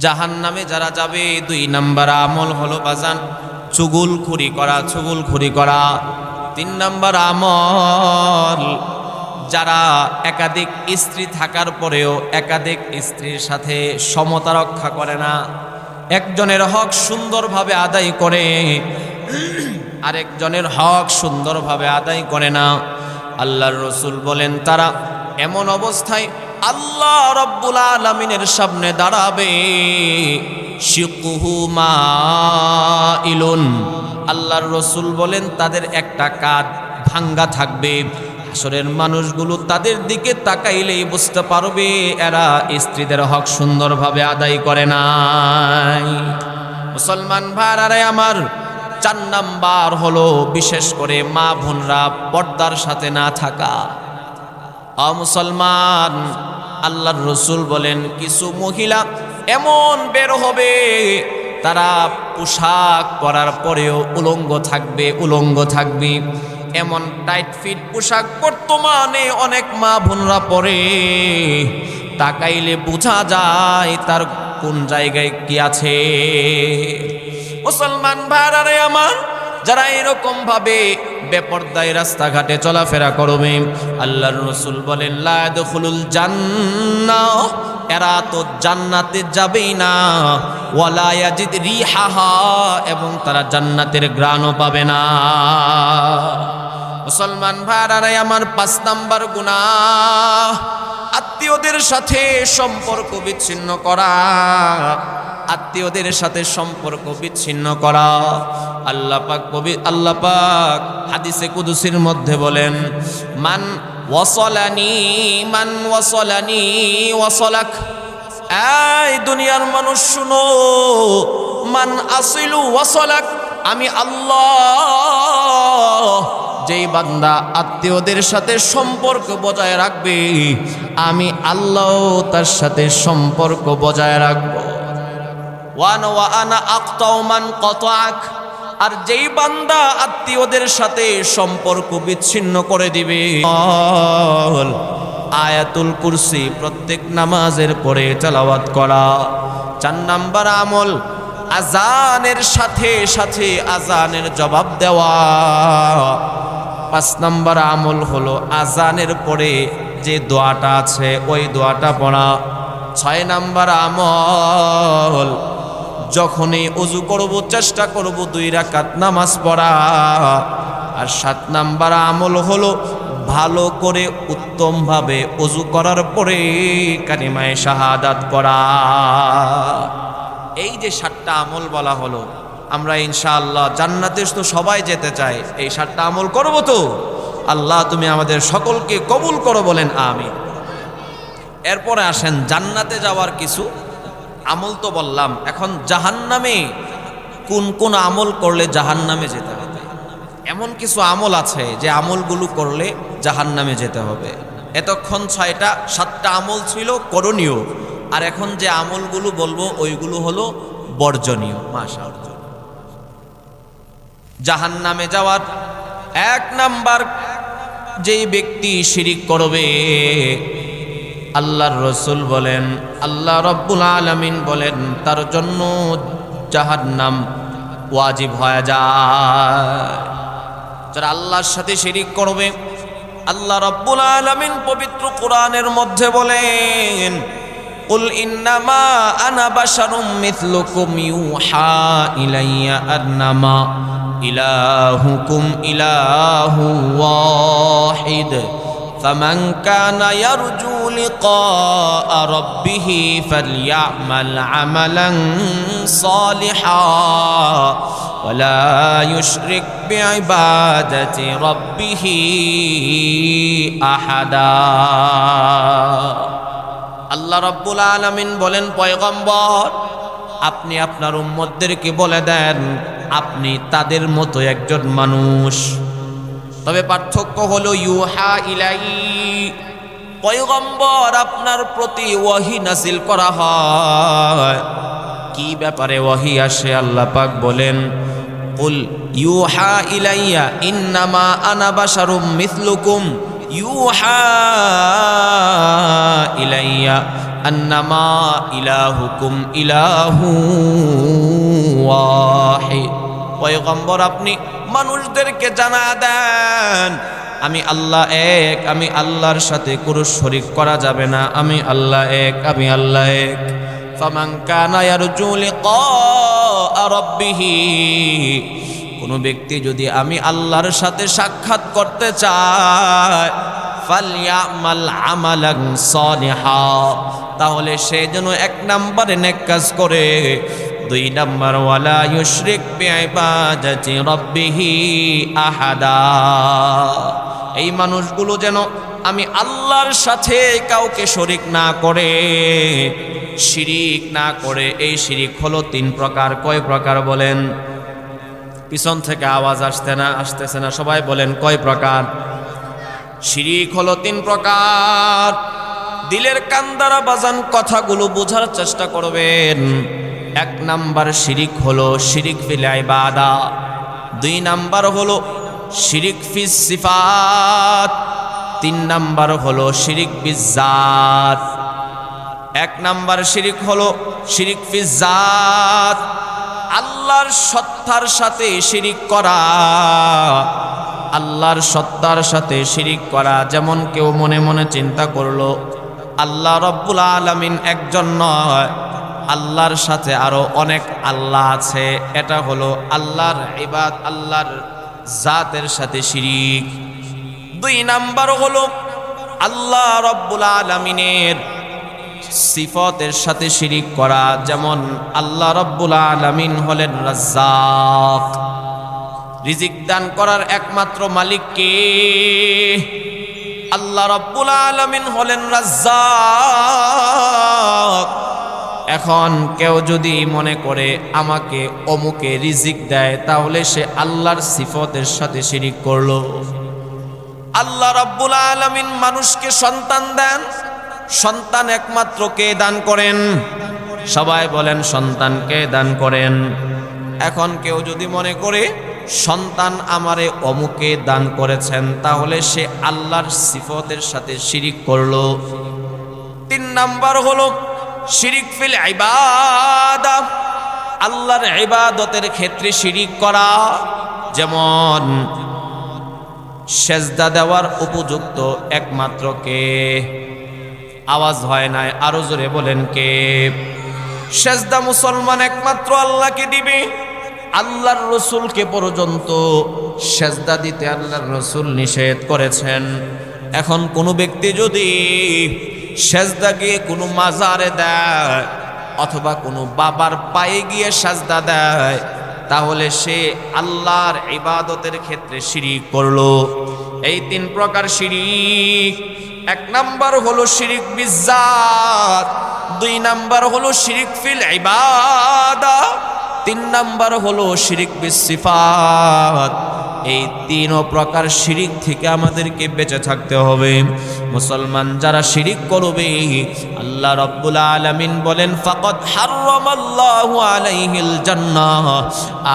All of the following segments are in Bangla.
জাহান্নামে যারা যাবে 2 নাম্বার আমল হলো বাজান চুগলখুরি করা। 3 নাম্বার আমল যারা একাধিক স্ত্রী থাকার পরেও একাধিক স্ত্রীর সাথে সমতা রক্ষা করে না, একজনের হক সুন্দরভাবে আদায় করে আরেকজনের হক সুন্দরভাবে আদায় করে না। আল্লাহর রাসূল বলেন তারা এমন অবস্থায় আল্লাহ রাব্বুল আলামিনের সামনে দাঁড়াবে, শিকুহু মাইলুন। আল্লাহর রাসূল বলেন তাদের একটা কাঁধ ভাঙ্গা থাকবে। হাসরের মানুষগুলো তাদের দিকে তাকাইলেই বুঝতে পারবে এরা স্ত্রীদের হক সুন্দরভাবে আদায় করে নাই। মুসলমান ভাইরা আমার, 4 নাম্বার হলো বিশেষ করে মা বোনরা পর্দার সাথে না থাকা। মুসলমান, আল্লাহর রাসূল বলেন কিছু মহিলা এমন বের হবে তারা পোশাক পরার পরেও উলঙ্গ থাকবে। এমন টাইট ফিট পোশাক বর্তমানে অনেক মা বোনরা পরে, তাকাইলে বোঝা যায় তার কোন জায়গায় কি আছে। মুসলমান ভাইরা আমার, যারা এরকম ভাবে বেপরদায় রাস্তাঘাটে চলাফেরা করবে, আল্লাহর রাসূল বলেন লা ইয়াদখুলুল জান্নাহ, এরা তো জান্নাতে যাবেই না, ওয়ালা ইয়াজিদ রিহাহা, এবং তারা জান্নাতের ঘ্রাণও পাবে না। মুসলমান ভাইরা আমার, 5 নাম্বার গুনাহ আত্মীয়দের সাথে সম্পর্ক বিচ্ছিন্ন করা। আল্লাহ পাক হাদিসে কুদসির মধ্যে বলেন মান ওয়াসালানি ওয়াসালাক। এই দুনিয়ার মানুষ শুনো, মান আসিলু ওয়াসালাক, আমি আল্লাহ যেই বান্দা আত্মীয়দের সাথে সম্পর্ক বজায় রাখবে, আমি আল্লাহ তার সাথে সম্পর্ক বজায় রাখব। ওয়া আনা আক্তাউ মান কাতাআক, আর যেই বান্দা আত্মীয়দের সাথে সম্পর্ক বিচ্ছিন্ন করে দিবে, আয়াতুল কুরসি প্রত্যেক নামাজের পরে তেলাওয়াত করা। 4 নাম্বার আমল আজানের সাথে আজানের জবাব দেওয়া। 5 নাম্বার আমল হলো আজানের পরে যে দোয়াটা আছে ওই দোয়াটা পড়া। 6 নাম্বার আমল যখনই ওযু করব চেষ্টা করব 2 রাকাত নামাজ পড়া। আর 7 নাম্বার আমল হলো ভালো করে উত্তমভাবে ওযু করার পরে কালিমায়ে শাহাদাত পড়া। এই যে 7টা আমল বলা হলো, আমরা ইনশাআল্লাহ জান্নাতে তো সবাই যেতে চাই, এই 7টা আমল করব তো। আল্লাহ তুমি আমাদের সকলকে কবুল করো, বলেন আমিন। এরপরে আসেন জান্নাতে যাওয়ার কিছু আমল তো বললাম, এখন জাহান্নামে কোন কোন আমল করলে জাহান্নামে যেতে হবে। এমন কিছু আমল আছে যে আমলগুলো করলে জাহান্নামে যেতে হবে। এতক্ষণ 7টা আমল ছিল করণীয়, আর এখন যে আমলগুলো বলবো ওইগুলো হলো বর্জনীয়। মাশাআল্লাহ, জাহান্নামে যাওয়ার 1 নাম্বার যেই ব্যক্তি শিরিক করবে, আল্লাহর রাসূল বলেন, আল্লাহ রাব্বুল আলামিন বলেন তার জন্য জাহান্নাম ওয়াজিব হয়ে যায়। যারা আল্লাহর সাথে শিরিক করবে, আল্লাহ রাব্বুল আলামিন পবিত্র কোরআনের মধ্যে বলেন কুল ইন্নামা আনা বাশারুম মিথলুকুম ইউহা ইলাইয়া আন্নামা ইলাহুকুম ইলাহু ওয়াহিদ ফামান কানা ইয়ারজু লিকা রাব্বিহি ফালইআমাল আমালান সালিহা ওয়ালা ইউশরিক বিইবাদাতি রাব্বিহি আহাদা। আল্লাহ রাব্বুল আলামিন বলেন, পয়গম্বর আপনি আপনার উম্মতদেরকে বলে দেন আপনি তাদের মতো একজন মানুষ, তবে পার্থক্য হলো ইউহা ইলাই, পয়গম্বর আপনার প্রতি ওয়াহি নাজিল করা হয়। কি ব্যাপারে ওয়াহি আসে? আল্লাহ পাক বলেন কুল ইউহা ইলাইয়া ইন্নামা আনা বাশারুম মিথলুকুম ইউহা ইলাইয়া আন্নামা ইলাহুকুম ইলাহু ওয়াহিদ। পয়গম্বর আপনি মানুষদেরকে জানা দেন আমি আল্লাহ এক, আমি আল্লাহর সাথে কোনো শরীক করা যাবে না, আমি আল্লাহ এক, আমি আল্লাহ এক। ফামান কানা ইয়ারজু লিকা রাব্বিহি, কোনো ব্যক্তি যদি আমি আল্লাহর সাথে সাক্ষাৎ করতে চায়, ফালইয়ামাল আমালান সালিহা, তাহলে সে যেন 1 নম্বরে নেক কাজ করে, 2 নম্বর ওয়ালা ইউশরিক বিইবাদাতি রাব্বিহি আহাদা। এই মানুষগুলো যেন আমি আল্লাহর সাথে কাউকে শরীক না করে, শিরিক না করে। এই শিরিক হলো 3 প্রকার। কয় প্রকার বলেন? পিছন থেকে আওয়াজ আসতেছে না, সবাই বলেন কয় প্রকার? শিরিক হলো 3 প্রকার। দিলের কান দ্বারা বাজান কথাগুলো বোঝার চেষ্টা করবেন। 1 নাম্বার শিরিক হলো শিরিক ফিল ইবাদা, 2 নাম্বার হলো শিরিক ফিস সিফাত, 3 নাম্বার হলো শিরিক বিজাত। 1 নাম্বার শিরিক হলো শিরিক ফিস জাত, আল্লাহর সত্তার সাথে শিরিক করা, আল্লাহর সত্তার সাথে শিরিক করা। যেমন কেউ মনে মনে চিন্তা করলো আল্লাহ রব্বুল আলামিন একজন নয়, আল্লাহর সাথে আরো অনেক আল্লাহ আছে, এটা হলো আল্লাহর ইবাদ, আল্লাহর জাতের সাথে শিরিক। 2 নাম্বার হলো আল্লাহ রব্বুল আলামিনের সিফতের সাথে শিরিক করা। যেমন আল্লাহ রব্বুল আলামিন হলেন রাজ্জাক, রিজিক দান করার একমাত্র মালিক কে? আল্লাহ রব্বুল আলামিন হলেন রাজ্জাক। এখন কেউ যদি মনে করে আমাকে অমুকে রিজিক দেয়, তাহলে সে আল্লাহর সিফতের সাথে শিরিক করলো। আল্লাহ রব্বুল আলামিন মানুষকে সন্তান দেন, সন্তান একমাত্র কে দান করেন? সবাই বলেন সন্তানকে দান করেন। এখন কেউ যদি মনে করে সন্তান আমারে অমুকে দান করেছেন, তাহলে সে আল্লাহর সিফতের সাথে শিরিক করলো। 3 নাম্বার হলো শিরিক ফিল ইবাদা, আল্লাহর ইবাদতের ক্ষেত্রে শিরিক করা। যেমন সেজদা দেওয়ার উপযুক্ত একমাত্র কে? আওয়াজ হয় নাই, আরো জোরে বলেন কে? সেজদা মুসলমান একমাত্র আল্লাহকে দিবে। আল্লাহর রসুলকে পর্যন্ত সেজদা দিতে আল্লাহর রসুল নিষেধ করেছেন। এখন কোনো ব্যক্তি যদি সেজদা গিয়ে কোনো মাজারে দেয় অথবা কোনো বাবার পায়ে গিয়ে সেজদা দেয়, তাহলে সে আল্লাহর ইবাদতের ক্ষেত্রে শিরিক করলো। এই 3 প্রকার শিরিক। 1 নাম্বার হলো শিরিক বিজাত, 2 নাম্বার হলো শিরিক ফিল ইবাদা, 3 নাম্বার হলো শিরিক বিস সিফাত। এই 3 প্রকার শিরিক থেকে আমাদেরকে বেঁচে থাকতে হবে। মুসলমান যারা শিরিক করবে, আল্লাহ রাব্বুল আলামিন বলেন ফাকাদ হারামাল্লাহু আলাইহিল জান্নাহ,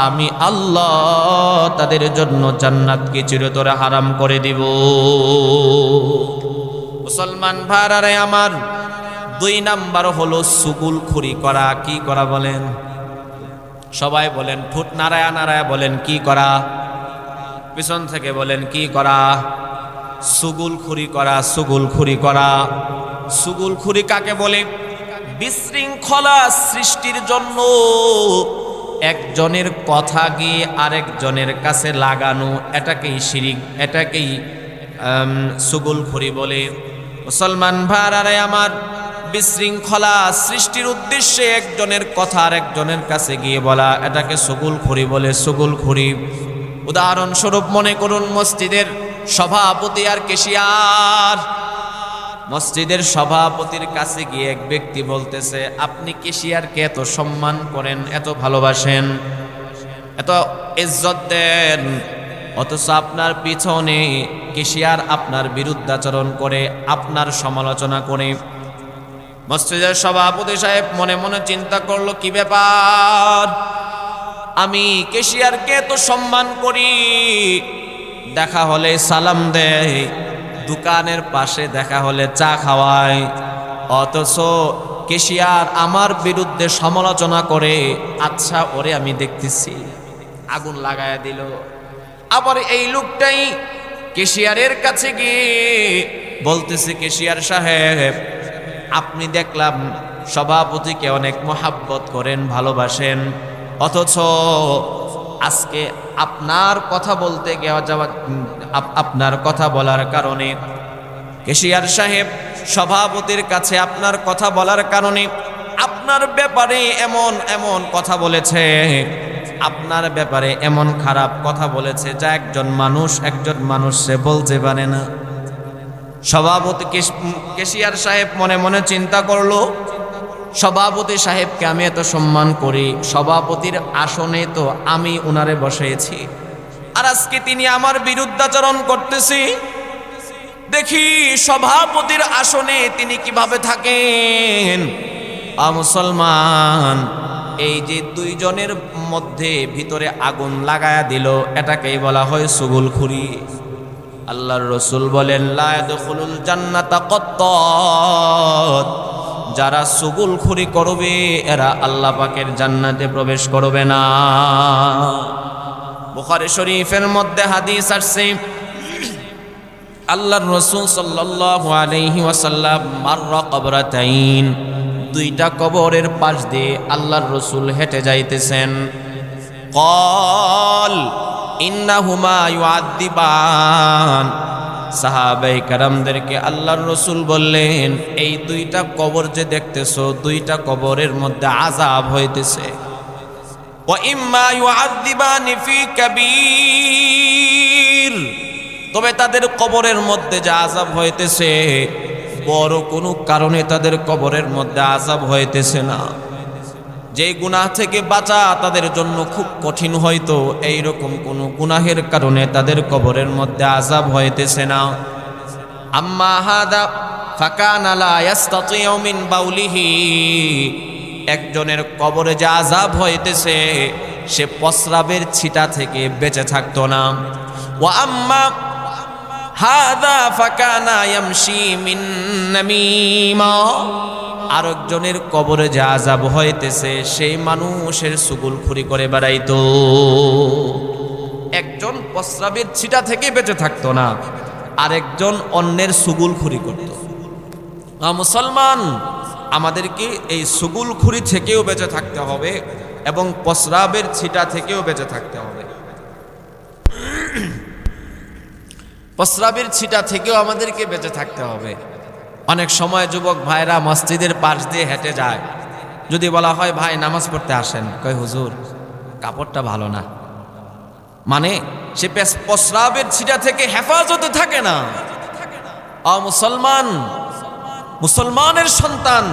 আমি আল্লাহ তাদের জন্য জান্নাতকে চিরতরে হারাম করে দিব। মুসলমান ভাইরা আমার, 2 নাম্বার হলো সুগুলখুরি করা। কি করা বলেন? সবাই বলেন, ঠোঁট নাড়ায়া নাড়ায়া বলেন কি করা? পিছন থেকে বলেন কি করা? সুগুলখুরি করা। সুগুলখুরি করা, সুগুলখুরি কাকে বলে? বিশৃঙ্খলা সৃষ্টির জন্য একজনের কথা গিয়ে আরেকজনের কাছে লাগানো, এটাকেই শিরিক, এটাকেই সুগুলখুরি বলে। মুসলমান ভাইরা আমার, বিশৃঙ্খলা সৃষ্টির উদ্দেশ্যে একজনের কথা আরেকজনের কাছে গিয়ে বলা, এটাকে সুগুলখুরি বলে। সুগুলখুরি উদাহরণস্বরূপ মনে করুন মসজিদের সভাপতি আর কেশিয়ার। মসজিদের সভাপতির কাছে গিয়ে এক ব্যক্তি বলতেছে, আপনি কেশিয়ারকে এত সম্মান করেন, এত ভালোবাসেন, এত ইজ্জত দেন, অথচ আপনার পিছনে কেশিয়ার আপনার বিরুদ্ধাচরণ করে, আপনার সমালোচনা করে। মসজিদের সভাপতি সাহেব মনে মনে চিন্তা করলো, কি ব্যাপার, আমি কেশিয়ারকে তো সম্মান করি, দেখা হলে সালাম দেয়, দোকানের পাশে দেখা হলে চা খাওয়ায়, অথচ কেশিয়ার আমার বিরুদ্ধে সমালোচনা করে, আচ্ছা ওরে আমি দেখতেছি, আগুন লাগায়া দিল। আবার এই লোকটাই কেশিয়ারের কাছে গিয়ে বলতেছে, কেশিয়ার সাহেব, আপনি দেখলাম সভাপতিকে অনেক মহাব্বত করেন, ভালোবাসেন, অথচ আজকে আপনার কথা বলতে যাওয়া আপনার কথা বলার কারণে কেশিয়ার সাহেব সভাপতির কাছে আপনার কথা বলার কারণে আপনার ব্যাপারে এমন এমন কথা বলেছে, আপনার ব্যাপারে এমন খারাপ কথা বলেছে যা একজন মানুষ সে বলতে পারে না। সভাপতি কেশিয়ার সাহেব মনে মনে চিন্তা করলো, সভাপতি সাহেবকে আমি এত সম্মান করি, সভাপতির আসনে তো আমি উনারে বসিয়েছি, আর আজকে তিনি আমার বিরুদ্ধাচরণ করতেছি। দেখি সভাপতির আসনে তিনি কিভাবে থাকেন। মুসলমান, এই যে দুইজনের মধ্যে ভিতরে আগুন লাগায়া দিল, এটাকেই বলা হয় চুগলখুরি। আল্লাহর রাসূল বলেন, লা ইয়াদখুলুল জান্নাতা কাত্তাত, যারা চুগলখুরি করবে এরা আল্লাহ পাকের জান্নাতে প্রবেশ করবে না। বুখারী শরীফের মধ্যে হাদিস আসছে, আল্লাহর রাসূল সাল্লাল্লাহু আলাইহি ওয়াসাল্লাম মাররা কবরাতাইন, দুইটা কবরের পাশ দিয়ে আল্লাহর রাসূল হেঁটে যাইতেছেন। ক্বাল ইন্নাহুমা ইউআদ্দিবান, সাহাবায়ে কেরামদেরকে আল্লাহর রাসূল বললেন, এই দুইটা কবর যে দেখতেছো, দুইটা কবরের মধ্যে আযাব হইতেছে। ওয়া ইম্মা ইউআদ্দিবানি ফি কাবীর, তবে তাদের কবরের মধ্যে যে আযাব হইতেছে, বড় কোনো কারণে তাদের কবরের মধ্যে আযাব হইতেছে না। যে গুনাহ থেকে বাঁচা তাদের জন্য খুব কঠিন, হয়তো এইরকম কোনো গুনাহের কারণে তাদের কবরের মধ্যে আযাব হইতেছে না। আম্মা হাদা ফাকানা লা ইস্তাতিউ মিন বাউলিহি, একজনের কবরে যে আযাব হইতেছে, সে প্রস্রাবের ছিটা থেকে বেঁচে থাকতো না। ওয়া আম্মা হাদা ফাকানা ইয়ামশি মিন নামিমা, আরেকজনের কবরে যে আযাব হইতেছে, সেই মানুষের চুগলখুরি করে বেড়াইতো। একজন প্রস্রাবের ছিটা থেকে বেঁচে থাকতো না, আরেকজন অন্যের চুগলখুরি করত। মুসলমান, আমাদেরকে এই চুগলখুরি থেকেও বেঁচে থাকতে হবে এবং প্রস্রাবের ছিটা থেকেও বেঁচে থাকতে হবে। প্রস্রাবের ছিটা থেকেও আমাদেরকে বেঁচে থাকতে হবে। অনেক সময় যুবক ভাইরা মসজিদের পাশ দিয়ে হেঁটে যায়, যদি বলা হয় ভাই নামাজ পড়তে আসেন, কয় হুজুর কাপড়টা ভালো না, মানে সে প্রস্রাবের ছিটা থেকে হেফাজতে থাকে না। মুসলমানের সন্তান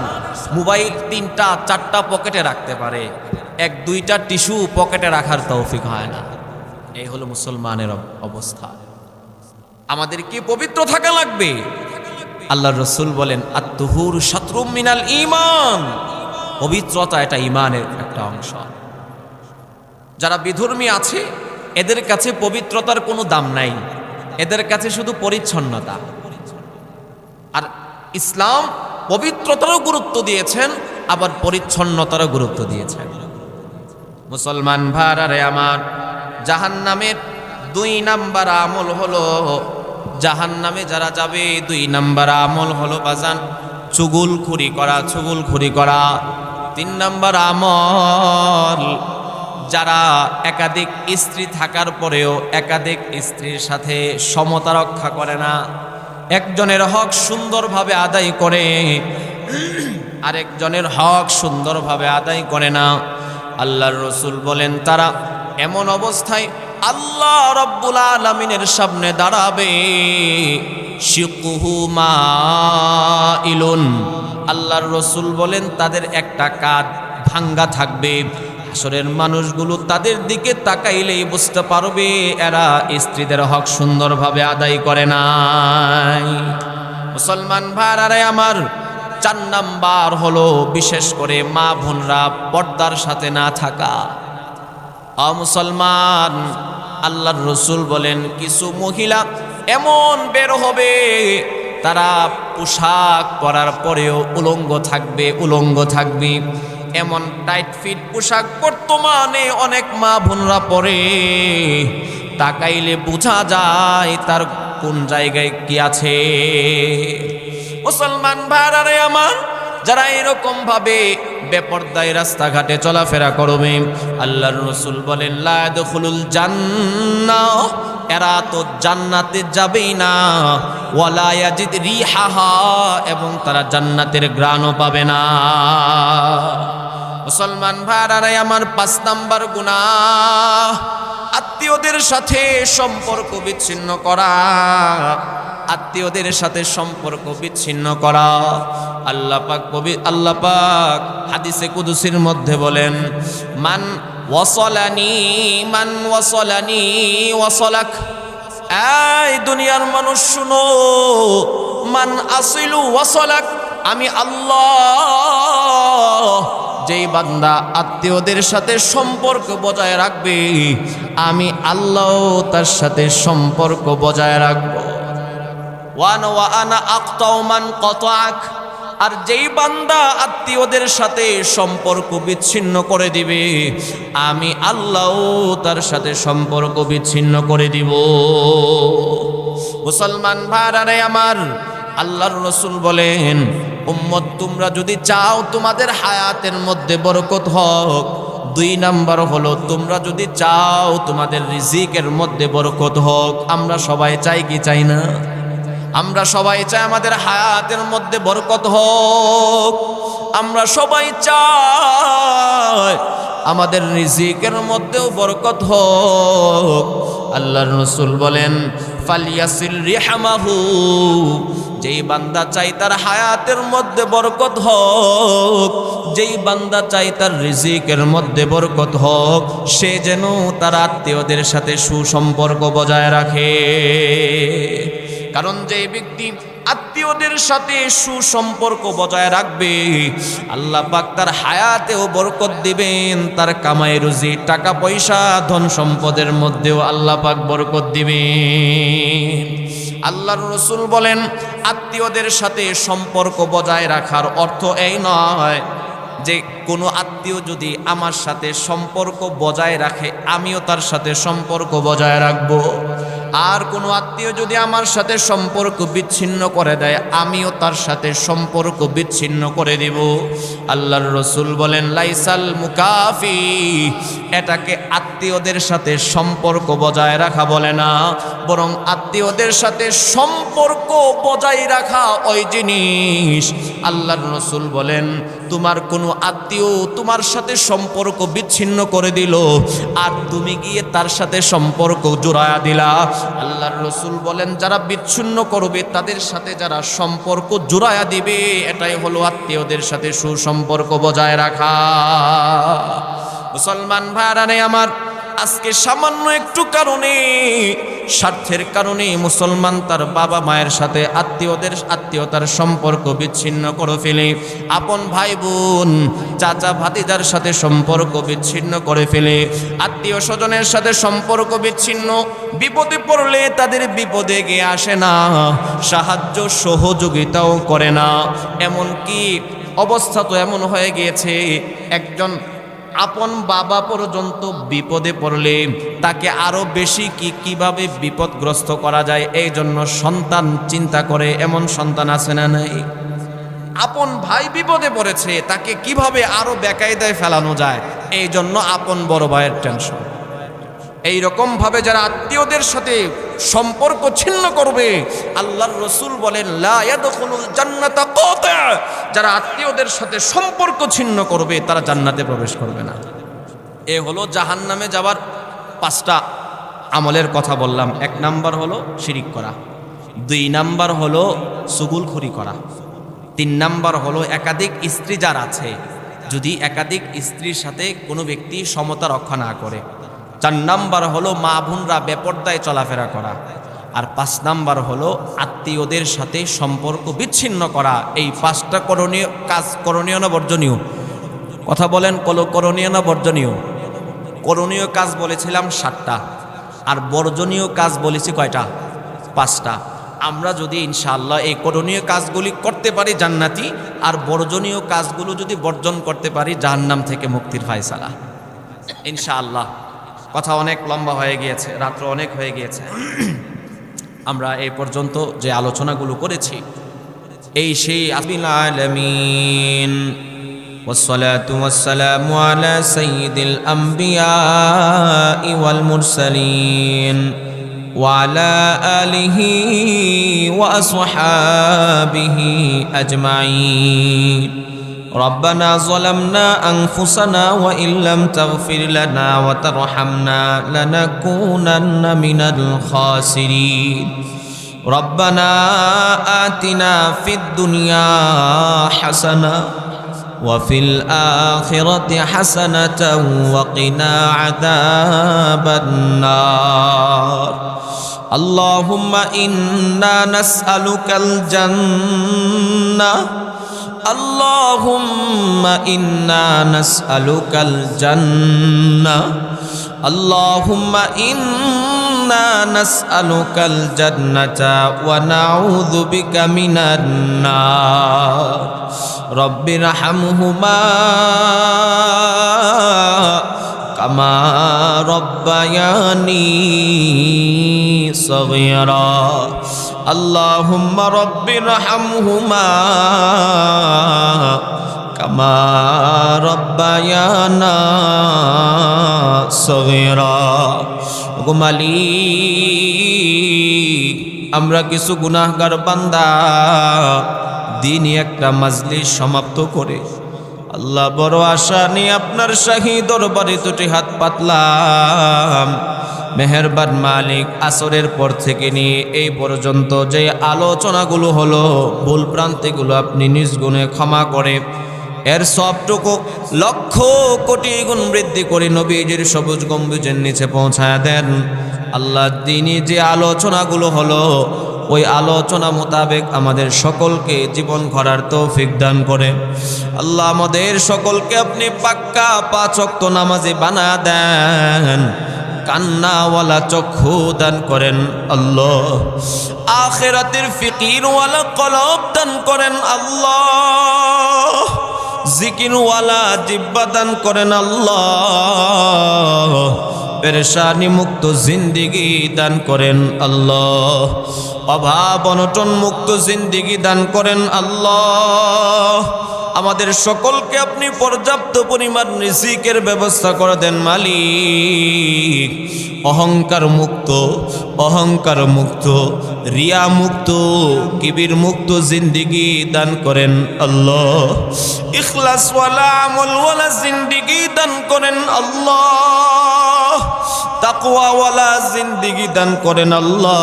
মোবাইল 3টা 4টা পকেটে রাখতে পারে, 1-2টা টিস্যু পকেটে রাখার তৌফিক হয় না। এই হলো মুসলমানের অবস্থা। আমাদেরকে পবিত্র থাকা লাগবে। আল্লাহর রাসূল বলেন, আত-তুহুর শাতরুম মিনাল ঈমান, পবিত্রতা এটা ঈমানের একটা অংশ। যারা বিধর্মী আছে এদের কাছে পবিত্রতার কোনো দাম নাই, এদের কাছে শুধু পরিচ্ছন্নতা। আর ইসলাম পবিত্রতারও গুরুত্ব দিয়েছেন, আবার পরিচ্ছন্নতারও গুরুত্ব দিয়েছেন। মুসলমান ভাইরা আমার, জাহান্নামের 2 নাম্বার আমল হলো, জাহান্নামে যারা যাবে 2 নাম্বার আমল হলো বাজান চুগলখুরি করা। 3 নাম্বার আমল, যারা একাধিক স্ত্রী থাকার পরেও একাধিক স্ত্রীর সাথে সমতা রক্ষা করে না, একজনের হক সুন্দরভাবে আদায় করে, আরেকজনের হক সুন্দরভাবে আদায় করে না। আল্লাহর রাসূল বলেন, তারা এমন অবস্থায় আল্লাহ রাব্বুল আলামিনের সামনে দাঁড়াবে, শিকুহু মাইলুন, আল্লাহর রাসূল বলেন তাদের একটা কাঁধ ভাঙ্গা থাকবে। হাসরের মানুষগুলো তাদের দিকে তাকাইলেই বুঝতে পারবে এরা স্ত্রীদের হক সুন্দরভাবে আদায় করে নাই। মুসলমান ভাইরা আমার, 4 নাম্বার হলো বিশেষ করে মা বোনরা পর্দার সাথে না থাকা। মুসলমান, আল্লাহর রাসূল বলেন কিছু মহিলা এমন বের হবে তারা পোশাক পরার পরেও উলঙ্গ থাকবে এমন টাইট ফিট পোশাক বর্তমানে অনেক মা বোনরা পরে, তাকাইলে বোঝা যায় তার কোন জায়গায় কি আছে। মুসলমান ভাইরা আমার, যারা এরকম ভাবে বেপরদায় রাস্তাঘাটে চলাফেরা করবে, আল্লাহর রাসূল বলেন লা ইয়াদখুলুল জান্নাহ, এরা তো জান্নাতে যাবেই না, ওয়ালা ইয়াজিদ রিহাহা, এবং তারা জান্নাতের ঘ্রাণও পাবে না। মুসলমান ভাইরা আমার, 5 নাম্বার গুনাহ আত্মীয়দের সাথে সম্পর্ক বিচ্ছিন্ন করা। আত্মীয়দের সাথে সম্পর্ক বিচ্ছিন্ন করা। আল্লাহ পাক হাদিসে কুদসির মধ্যে বলেন, মান ওয়াসালানি ওয়াসালাক। এই দুনিয়ার মানুষ শুনো, মান আসিলু ওয়াসালাক, আমি আল্লাহ যেই বান্দা আত্মীয়দের সাথে সম্পর্ক বজায় রাখবে, আমি আল্লাহ তার সাথে সম্পর্ক বজায় রাখবো। ওয়া আনা আক্তাউ মান কাতাআক, আর যেই বান্দা আত্মীয়দের সাথে সম্পর্ক বিচ্ছিন্ন করে দিবে, আমি আল্লাহ তার সাথে সম্পর্ক বিচ্ছিন্ন করে দিব। মুসলমান ভাইরা আমার, আল্লাহর রাসূল বলেন, উম্মত তোমরা যদি চাও তোমাদের হায়াতের মধ্যে বরকত হোক, 2 নাম্বার হলো তোমরা যদি চাও তোমাদের রিজিকের মধ্যে বরকত হোক। আমরা সবাই চাই কি চাই না? আমরা সবাই চাই আমাদের হায়াতের মধ্যে বরকত হোক। আমরা সবাই চাই আমাদের রিজিকের মধ্যেও বরকত হোক। আল্লাহর রাসূল বলেন, ফালিয়াসিল রিহমাহু, যেই বান্দা চাই তার হায়াতের মধ্যে বরকত হোক, যেই বান্দা চাই তার রিজিকের মধ্যে বরকত হোক, সে যেন তার আত্মীয়দের সাথে সুসম্পর্ক বজায় রাখে। কারণ যে ব্যক্তি আত্মীয়দের সাথে সুসম্পর্ক বজায় রাখবে, আল্লাহ পাক তার হায়াতেও বরকত দিবেন, তার কামাই রুজি টাকা পয়সা ধন সম্পদের মধ্যেও আল্লাহ পাক বরকত দিবেন। আল্লাহর রাসূল বলেন, আত্মীয়দের সাথে সম্পর্ক বজায় রাখার অর্থ এই নয় যে কোনো আত্মীয় যদি আমার সাথে সম্পর্ক বজায় রাখে আমিও তার সাথে সম্পর্ক বজায় রাখবো, আর কোনো আত্মীয় যদি আমার সাথে সম্পর্ক বিচ্ছিন্ন করে দেয় আমিও তার সাথে সম্পর্ক বিচ্ছিন্ন করে দিব। আল্লাহর রাসূল বলেন, লাইসাল মুকাফি, এটাকে আত্মীয়দের সাথে সম্পর্ক বজায় রাখা বলে না, বরং আত্মীয়দের সাথে সম্পর্ক বজায় রাখা ওই জিনিস। আল্লাহর রাসূল বলেন, তোমার কোনো আত্মীয় তোমার সাথে সম্পর্ক বিচ্ছিন্ন করে দিল আর তুমি গিয়ে তার সাথে সম্পর্ক জোড়ায়া দিলা, আল্লাহর রাসূল বলেন, যারা বিচ্ছিন্ন করবে তাদের সাথে যারা সম্পর্ক জোড়ায়া দিবে, এটাই হলো আত্মীয়দের সাথে সুসম্পর্ক বজায় রাখা। মুসলমান ভাইরা আমার, আজকে সামান্য একটু কারণে, স্বার্থের কারণে মুসলমান তার বাবা মায়ের সাথে আত্মীয়তার সম্পর্ক বিচ্ছিন্ন করে ফেলে, আপন ভাই বোন চাচা ভাতিজার সাথে সম্পর্ক বিচ্ছিন্ন করে ফেলে, আত্মীয় স্বজনের সাথে সম্পর্ক বিচ্ছিন্ন, বিপদে পড়লে তাদের বিপদে গিয়ে আসে না, সাহায্য সহযোগিতাও করে না। এমনকি অবস্থা তো এমন হয়ে গিয়েছে, একজন আপন বাবা পর্যন্ত বিপদে পড়লে তাকে আরো বেশি কিভাবে বিপদগ্রস্ত করা যায় এই জন্য সন্তান চিন্তা করে। এমন সন্তান আছে না নাই? আপন ভাই বিপদে পড়েছে, তাকে কিভাবে আরো বেকায়দায় ফেলানো যায় এই জন্য আপন বড় ভাইয়ের টেনশন। এইরকম ভাবে যারা আত্মীয়দের সাথে সম্পর্ক ছিন্ন করবে, আল্লাহর রাসূল বলেন, লা ইয়াদখুলুল জান্নাতা কাতা, যারা আত্মীয়দের সাথে সম্পর্ক ছিন্ন করবে তারা জান্নাতে প্রবেশ করবে না। এ হলো জাহান্নামে যাওয়ার 5টা আমলের কথা বললাম। 1 নাম্বার হলো শিরিক করা, 2 নাম্বার হলো চুগলখড়ি করা, 3 নাম্বার হলো একাধিক স্ত্রী যার আছে, যদি একাধিক স্ত্রীর সাথে কোনো ব্যক্তি সমতা রক্ষা না করে, 4 নাম্বার হলো মা বোনরা বেপরদায় চলাফেরা করা, আর 5 নাম্বার হলো আত্মীয়দের সাথে সম্পর্ক বিচ্ছিন্ন করা। এই 5টা করণীয় কাজ, করণীয় না বর্জনীয়? কথা বলেন, করণীয় না বর্জনীয়? করণীয় কাজ বলেছিলাম 7টা, আর বর্জনীয় কাজ বলেছি কয়টা? 5টা। আমরা যদি ইনশাআল্লাহ এই করণীয় কাজগুলি করতে পারি জান্নাতি, আর বর্জনীয় কাজগুলো যদি বর্জন করতে পারি জাহান্নাম থেকে মুক্তির ফায়সালা ইনশাআল্লাহ। কথা অনেক লম্বা হয়ে গিয়েছে, রাত্র অনেক হয়ে গিয়েছে। আমরা এই পর্যন্ত যে আলোচনাগুলো করেছি এই সেই আবিল আলামিন والصلاة والسلام على سيد الأنبياء والمرسلين وعلى آله وأصحابه أجمعين. ربنا ظلمنا أنفسنا وإن لم تغفر لنا وترحمنا لنكونن من الخاسرين. ربنا آتنا في الدنيا حسنة وفي الآخرة حسنة وقنا عذاب النار. اللهم إنا نسألك الجنة، اللهم إنا نسألك الجنة، اللهم إنا نسألك الجنة ونعوذ بك من النار. رب ارحمهما كما ربياني صغيرا. اللهم رب ارحمهما كما ربيانا صغيرا. মালিক, আমরা কিছু গুনাহগার বান্দা দিনই একটা মাজলিস সমাপ্ত করে আল্লাহ বড় আশা নিয়ে আপনার শাহী দরবারে দুটি হাত পাতলাম। মেহেরবান মালিক, আসরের পর থেকে নিয়ে এই পর্যন্ত যে আলোচনাগুলো হলো ভুল প্রান্তিগুলো আপনি নিজ গুণে ক্ষমা করে এর সবটুকু লক্ষ কোটি গুণ বৃদ্ধি করে নবীজির সবুজ গম্বুজের নিচে পৌঁছায় দেন। আল্লাহ দিনই যে আলোচনাগুলো হলো ওই আলোচনা মোতাবেক আমাদের সকলকে জীবন গড়ার তৌফিক দান করে। আল্লাহ আমাদের সকলকে আপনি পাক্কা 5 ওয়াক্ত নামাজি বানায়া দেন, কান্নাওয়ালা চক্ষু দান করেন আল্লাহ, আখিরাতের ফিকিরওয়ালা কলব দান করেন আল্লাহ, জিকিরওয়ালা জিহ্বা দান করেন আল্লাহ, পেরেশানি মুক্ত জিন্দিগি দান করেন আল্লাহ, অভাব অনটন মুক্ত জিন্দিগি দান করেন আল্লাহ। আমাদের সকলকে আপনি পর্যাপ্ত পরিমাণ রিজিকের ব্যবস্থা করে দেন মালিক। অহংকার মুক্ত, অহংকার মুক্ত, রিয়া মুক্ত, কিবির মুক্ত জিন্দিগি দান করেন আল্লাহ। ইখলাস ওয়ালা আমল ওয়ালা জিন্দিগি দান করেন আল্লাহ। তাকওয়া ওয়ালা জিন্দিগি দান করেন আল্লাহ।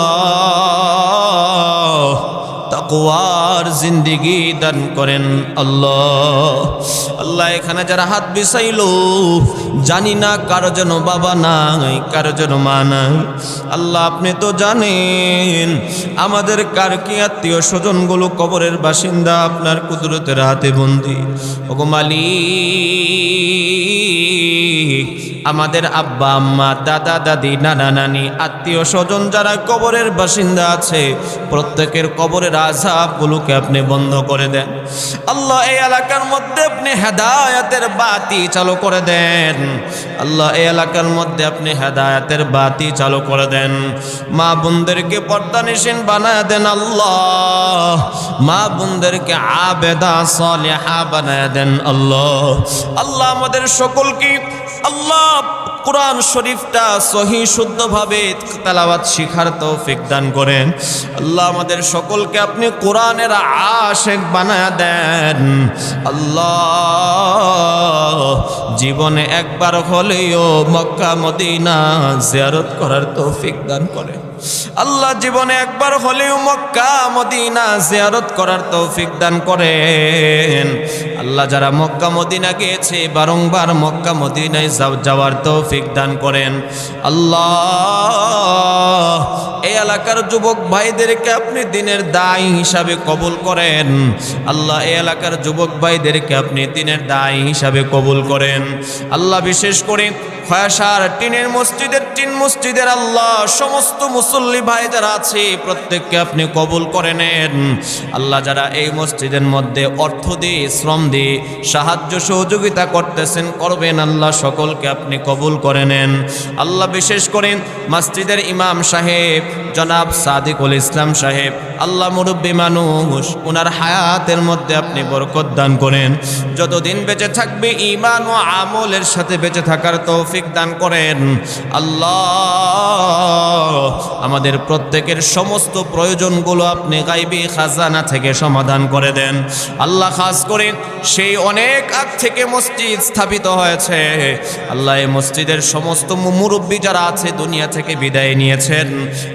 তাকওয়ার জিন্দিগি দান করেন আল্লাহ। আল্লাহ এখানে যারা হাত বিছাইলো জানি না কারো যেন বাবা নাই, কারো যেন মা নাই। আল্লাহ আপনি তো জানেন আমাদের কার কি আত্মীয় স্বজনগুলো কবরের বাসিন্দা আপনার কুদরতের হাতে বন্দী। ওগো মালিক, আমাদের আব্বা আম্মা, দাদা দাদি, নানা নানি, আত্মীয় স্বজন যারা কবরের বাসিন্দা আছে প্রত্যেকের কবরের আযাবগুলোকে আপনি বন্ধ করে দেন আল্লাহ। এই এলাকার মধ্যে আপনি হেদায়েতের বাতি চালু করে দেন আল্লাহ। এই এলাকার মধ্যে আপনি হেদায়েতের বাতি চালু করে দেন। মা বোনদেরকে পর্দানিশীন বানায় দেন আল্লাহ। মা বোনদেরকে আবেদা সালেহা বানায় দেন আল্লাহ। আল্লাহ আমাদের সকলকে আল্লাহ কুরআন শরীফটা সহি শুদ্ধভাবে তেলাওয়াত শিখার তৌফিক দান করেন আল্লাহ। আমাদের সকলকে আপনি কোরআনের আশিক বানায়া দেন আল্লাহ। জীবনে একবার হলেও মক্কা মদিনা জিয়ারত করার তৌফিক দান করেন আল্লাহ। জীবনে একবার হলেও মক্কা মদিনা জিয়ারত করার তৌফিক দান করেন আল্লাহ। যারা মক্কা মদিনা গিয়েছে বারংবার মক্কা মদিনায় যাওয়ার তৌফিক দান করেন আল্লাহ। এই এলাকার যুবক ভাইদেরকে আপনি দিনের দায়ী হিসাবে কবুল করেন আল্লাহ। এই এলাকার যুবক ভাইদেরকে আপনি দিনের দায়ী হিসাবে কবুল করেন আল্লাহ। বিশেষ করে খয়াসার টিনের মসজিদের আল্লাহ সমস্ত মুসল্লি ভাই যারা আছে প্রত্যেককে আপনি কবুল করে নেন। আল্লাহ যারা এই মসজিদের মধ্যে অর্থ দিয়ে শ্রম দিয়ে সাহায্য সহযোগিতা করতেছেন করবেন, আল্লাহ সকলকে আপনি কবুল করে নেন। আল্লাহ বিশেষ করেন মসজিদের ইমাম সাহেব জনাব সাদিকুল ইসলাম সাহেব, আল্লাহ মুরব্বী মানুষ, ওনার হায়াতের মধ্যে আপনি বরকত দান করেন। যতদিন বেঁচে থাকবে ঈমান ও আমলের সাথে বেঁচে থাকার তৌফিক দান করেন। আল্লাহ আমাদের প্রত্যেকের সমস্ত প্রয়োজনগুলো আপনি গায়বী খাজানা থেকে সমাধান করে দেন। আল্লাহ খাস করে সেই অনেক আগ থেকে মসজিদ স্থাপিত হয়েছে, আল্লাহ এই মসজিদের সমস্ত মুরব্বী যারা আছে দুনিয়া থেকে বিদায় নিয়েছেন,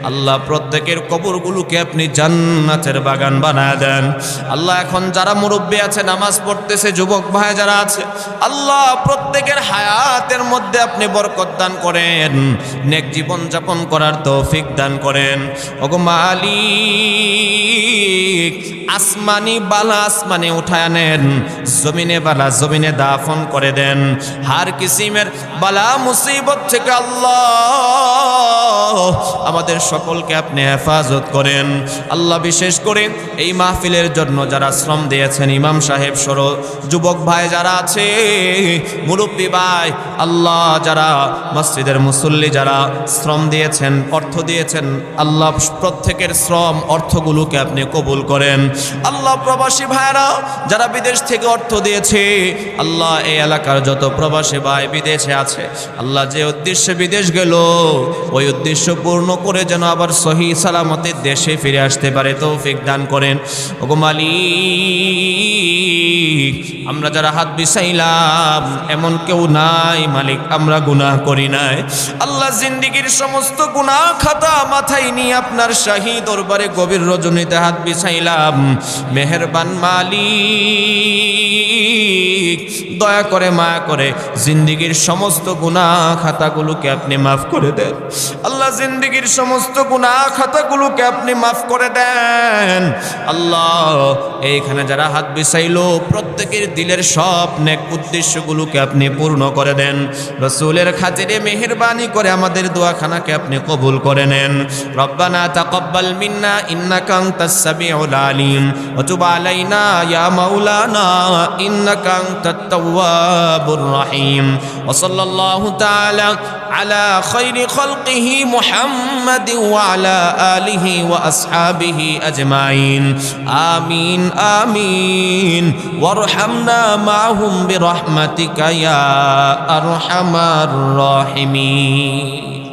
আল্লাহ প্রত্যেকের কবরগুলোকে আপনি জান্নাতের বাগান বানায় দেন। আল্লাহ এখন যারা মুরব্বী আছে নামাজ পড়তেছে, যুবক ভাই যারা আছে, আল্লাহ প্রত্যেকের হায়াতের মধ্যে আপনি বরকত দান করেন, নেক জীবন যাপন করার তৌফিক দান করেন। ওগো মালিক, আসমানি বালা আসমানে উঠায় নেন, জমিনে বালা জমিনে দাফন করে দেন। হার কিসিমের বালা মুসিবত থেকে আল্লাহ আমাদের সকলকে আপনি হেফাজত করেন। আল্লাহ বিশেষ করে এই মাহফিলের জন্য যারা শ্রম দিয়েছেন, ইমাম সাহেব সহ যুবক ভাই যারা আছে, মুরব্বী ভাই, আল্লাহ যারা মসজিদের মুসল্লি যারা শ্রম দিয়েছেন, অর্থ দিয়েছেন, আল্লাহ প্রত্যেকের শ্রম অর্থগুলোকে আপনি কবুল করেন। আল্লাহ প্রবাসী ভাইরা যারা বিদেশ থেকে অর্থ দিয়েছে, আল্লাহ এই এলাকার যত প্রবাসী ভাই বিদেশে আছে, আল্লাহ যে উদ্দেশ্যে বিদেশ গেল ওই উদ্দেশ্য পূর্ণ করে যেন আবার সহি সালামতে দেশে ফিরে আসতে পারে তৌফিক দান করেন। ওগো মালিক, আমরা যারা হাত বিছাইলাম এমন কেউ নাই মালিক আমরা গুনাহ করি নাই। আল্লাহ জিন্দেগীর সমস্ত গুনাহ খাতা মাথায় নিয়ে আপনার শাহী দরবারে গভীর রজনীতে হাত বিছাইলাম। মেহেরবান মালিক, দয়া করে মায়া করে জিন্দেগীর সমস্ত গুনাহ খাতাগুলোকে আপনি মাফ করে দেন। আল্লাহ জিন্দেগীর সমস্ত গুনাহ খাতাগুলোকে আপনি মাফ করে দেন। আল্লাহ এইখানে যারা হাত বিছাইলো প্রত্যেকের দিলের সব নেক উদ্দেশ্যগুলোকে আপনি পূর্ণ করে দেন। রাসূলের খাতিরে মেহেরবানি করে আমাদের দোয়াখানাকে আপনি কবুল করে নেন। রব্বানা তাকাব্বাল মিন্না ইন্নাকা আনতাস সামিউল আলিম ওয়া তুব আলাইনা ইয়া মাওলানা ইন্নাকা আনতাত তাওয়াবুর রহিম। ওয়া সাল্লাল্লাহু তাআলা আলা খায়রি খালকিহি মুহাম্মাদিন ওয়া আলা আলিহি ওয়া আসহাবিহি আজমাইন। আমিন আমিন। ওয়ারহামনা মাহুম বিরহমাতিকা ইয়া আরহামার রাহিমিন।